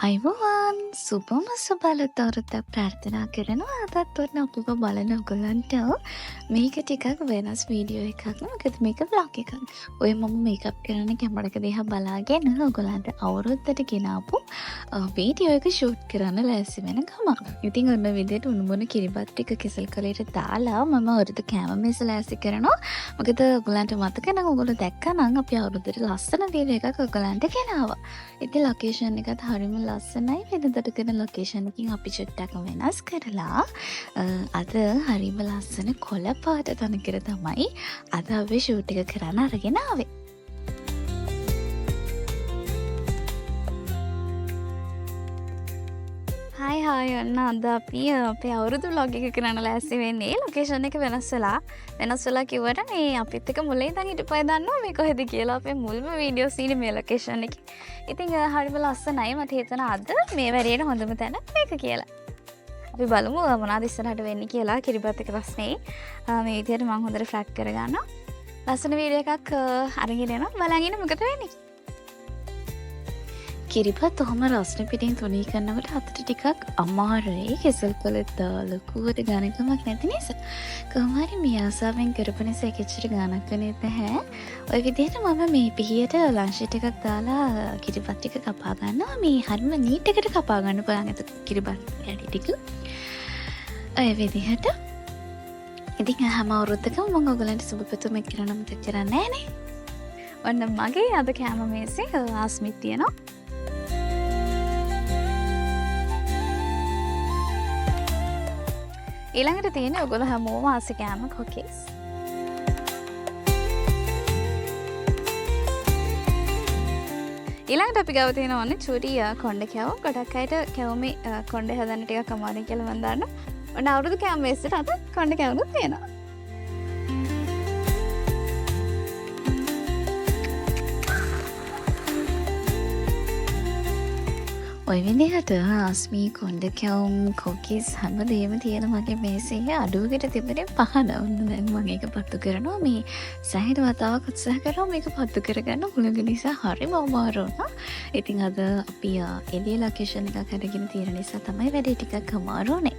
අයිබෝවන් සුබම සුබලතවරතක් ප්‍රාර්ථනා කරනවා අදත් ඔන්න අපිව බලන ඔයගොල්ලන්ට මේක ටිකක් වෙනස් වීඩියෝ එකක් මොකද මේක vlog එකක්. ඔය මම මේකප් කරන කැමරක දිහා බලාගෙන ඔයගොල්ලන්ට අවුරුද්දට ගෙනාපු වීඩියෝ එක ෂූට් කරන්න ලෑස්ති වෙන ගමන්. ඉතින් ඔන්න විදිහට උණුමුණ කිරිබත් ටික කෙසල් කලයට දාලා මම අවුරුද්ද කැම මේස ලෑස්ති කරනවා. මොකද ඔයගොල්ලන්ට මතක නම් ඔයගොල්ලෝ දැක්කනම් අපි අවුරුද්දට ලස්සන වීඩියෝ එකක් ඔයගොල්ලන්ට ගෙනාවා. ඉතින් ලොකේෂන් එකත් හරිම ලස්සනයි වෙනදට කරන ලොකේෂන් එකකින් අපි චුට්ටක් වෙනස් කරලා අද හරිම ලස්සන කොළ පාට තනකර තමයි අද අපි ෂූට් එක කරන්න අරගෙන ආවේ. හායි ඔන්න අද අපි අපේ අවුරුදු vlog එක කරන්න ලෑස්ති වෙන්නේ. ලොකේෂන් එක වෙනස් වෙලා කිව්වට මේ අපිත් එක්ක මුලින් ඉඳන් හිටපය දන්නවා මේ කොහෙද කියලා අපේ මුල්ම වීඩියෝ සීන් මේ ලොකේෂන් එකේ. ඉතින් හරිම ලස්සනයි. මට හිතෙනවා අද මේ වැඩේට හොඳම තැන මේක කියලා. අපි බලමු මොනවද ඉස්සරහට වෙන්නේ කියලා. කිරිබත් එක රස්නේ මේ විදිහට මම හොඳට ෆ්ලැට් කරගන්නවා. ලස්සන වීඩියෝ එකක් අරගෙන එනවා. බලන් ඉන්න මොකද වෙන්නේ. කිරිබත් ඔහොම රස්නේ පිටින් තුනී කරනකොට අතට ටිකක් අමාරුයි. කෙසල් කළත් ලකුවට ගණකමක් නැති නිසා කොහොම හරි මේ ආසාවෙන් කරපු නිසා ඒක ඇත්තට ගණක් වෙන්නේ නැහැ. ওই විදිහට මම මේ පිහියට ලන්ච් එකක් දාලා කිරිබත් ටික කපා ගන්නවා. මේ හරිම නීට් එකට කපා ගන්න පුළුවන් ඒක කිරිබත් ඇටි ටික. ඔය විදිහට ඉතින් හැම අවුරුද්දකම මම ඔයගලන්ට සුබ පැතුම් කරන්න මතක කරන්නේ නැහැ නේ. ඔන්න මගේ අද කැම මේසේ ආස්මිත් තියෙනවා. ඊළඟට තියෙන ඔයගොල්ලෝ හැමෝම ආසි කෑම කොකිස්. ඊළඟට අපි ගාව තියෙන ඕනේ චූටි කොණ්ඩේ කැව. ගොඩක් අයට කැවුමේ කොණ්ඩේ හදන්න ටිකක් අමාරුයි කියලා මම දන්නවා. ඔන්න අවුරුදු කැම මේසෙට අද කොණ්ඩේ කැවුනුත් තියෙනවා. ඔය විදිහට ආස්මී කොණ්ඩ කැවුම් කොකිස් හැමදේම තියෙන මගේ මේසේ අඩුවකට තිබෙන්නේ 5. ඔන්න දැන් මම ඒක පත්තු කරනවා. මේ සෑහෙන වතාවක් උත්සාහ කරනවා මේක පත්තු කරගන්න. හුලඟ නිසා හරිම අමාරු වුණා. ඉතින් අද අපි එළිය ලොකේෂන් එකක් අරගෙන තියෙන නිසා තමයි වැඩේ ටිකක් අමාරු වුනේ.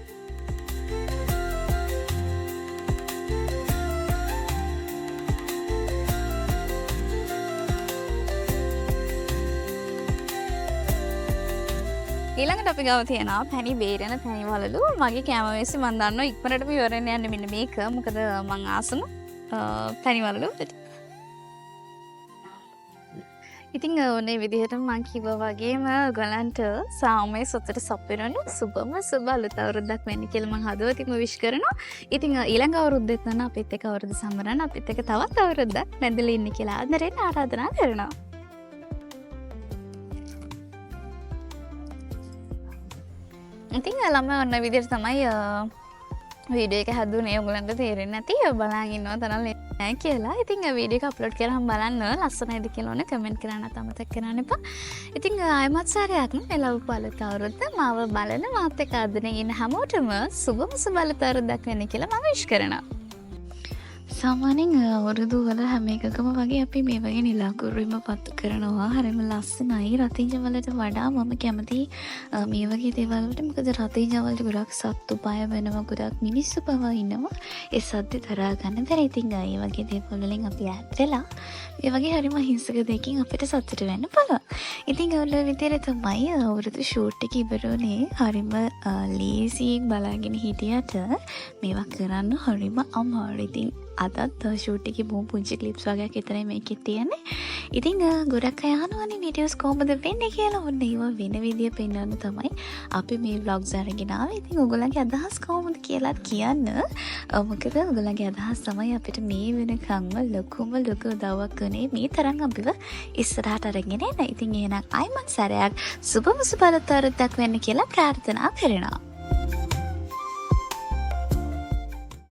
ඊළඟට අපි ගාව තියෙනවා පැණි බේරෙන පැණි වලලු. මගේ කැම මේසෙ මම දන්නවා ඉක්මනටම ඉවරෙන්න යන්නේ මෙන්න මේක. මොකද මං ආසම පැණි වලලු. ඉතින් ඔන්නේ විදිහට මම කිව්වා වගේම ඔයගලන්ට සාමයේ සොතට සප්පෙනවන සුබම සුබ අලුත් අවුරුද්දක් වෙන්න කියලා මම හදවතින්ම විශ් කරනවා. ඉතින් ඊළඟ අවුරුද්දෙත් නම් අපිත් එක්ක අවුරුදු සමරන අපිත් එක්ක තවත් අවුරුද්දක් නැදලා ඉන්න කියලා ආදරෙන් ආරාධනා කරනවා. ඉතින් ළමයි ඔන්න විදිහට තමයි වීඩියෝ එක හැදුනේ. ඔයගලන්ට තේරෙන්නේ නැති බලන් ඉන්නවා තරම් නෑ කියලා. ඉතින් වීඩියෝ එක අප්ලෝඩ් කරාම බලන්න ලස්සනයිද කියලා ඕනේ කමෙන්ට් කරන්න අමතක කරන්න එපා. ඉතින් ආයමත් සාරයක් ලැබපු අලුත් අවුරුද්ද මාව බලන මාත් එක්ක ආදරෙන් ඉන්න හැමෝටම සුබම සුබ අලුත් අවුරුද්දක් වෙන්න කියලා මම විශ් කරනවා. සාමාන්‍යයෙන් අවුරුදු වල හැම එකකම වගේ අපි මේ වගේ නිලාකුරුම පත්තු කරනවා. හරිම ලස්සනයි. රතිජ වලට වඩා මම කැමති මේ වගේ දේවල් වලට. මොකද රතිජ වලට ගොඩක් සත්තු පය වෙනවා, ගොඩක් මිනිස්සු පවා ඉන්නවා. ඒ සද්ද තරහා ගන්න බැරි. ඉතින් ඒ වගේ දේවල් වලින් අපි ඈත් වෙලා මේ වගේ හරිම හිංසක දෙයකින් අපිට සතුට වෙන්න පුළුවන්. ඉතින් ඔය විදිහට තමයි අවුරුදු ෂූට් එක ඉවරුනේ. හරිම ලේසියෙන් බලාගෙන හිටියට මේවා කරන්න හරිම අමාරුයි. ඉතින් අදත් ෂූට් එකේ බොහොම පුංචි ක්ලිප්ස් වගේක් විතරයි මේකේ තියෙන්නේ. ඉතින් ගොඩක් අය අහනවානේ වීඩියෝස් කොහොමද වෙන්නේ කියලා. ඔන්න ඒවා වෙන විදිය පෙන්වන්න තමයි අපි මේ vlogs අරගෙන ආවේ. ඉතින් ඔයගොල්ලන්ගේ අදහස් කොහොමද කියලා කියන්න. මොකද ඔයගොල්ලන්ගේ අදහස් තමයි අපිට මේ වෙනකන්ම ලොකුම උදව්වක් වුනේ මේ තරම් අපිව ඉස්සරහට අරගෙන එන්න. ඉතින් එහෙනම් අයමත් සැරයක් සුබම සුබ අලුත් අවුරුද්දක් වෙන්න කියලා ප්‍රාර්ථනා කරනවා.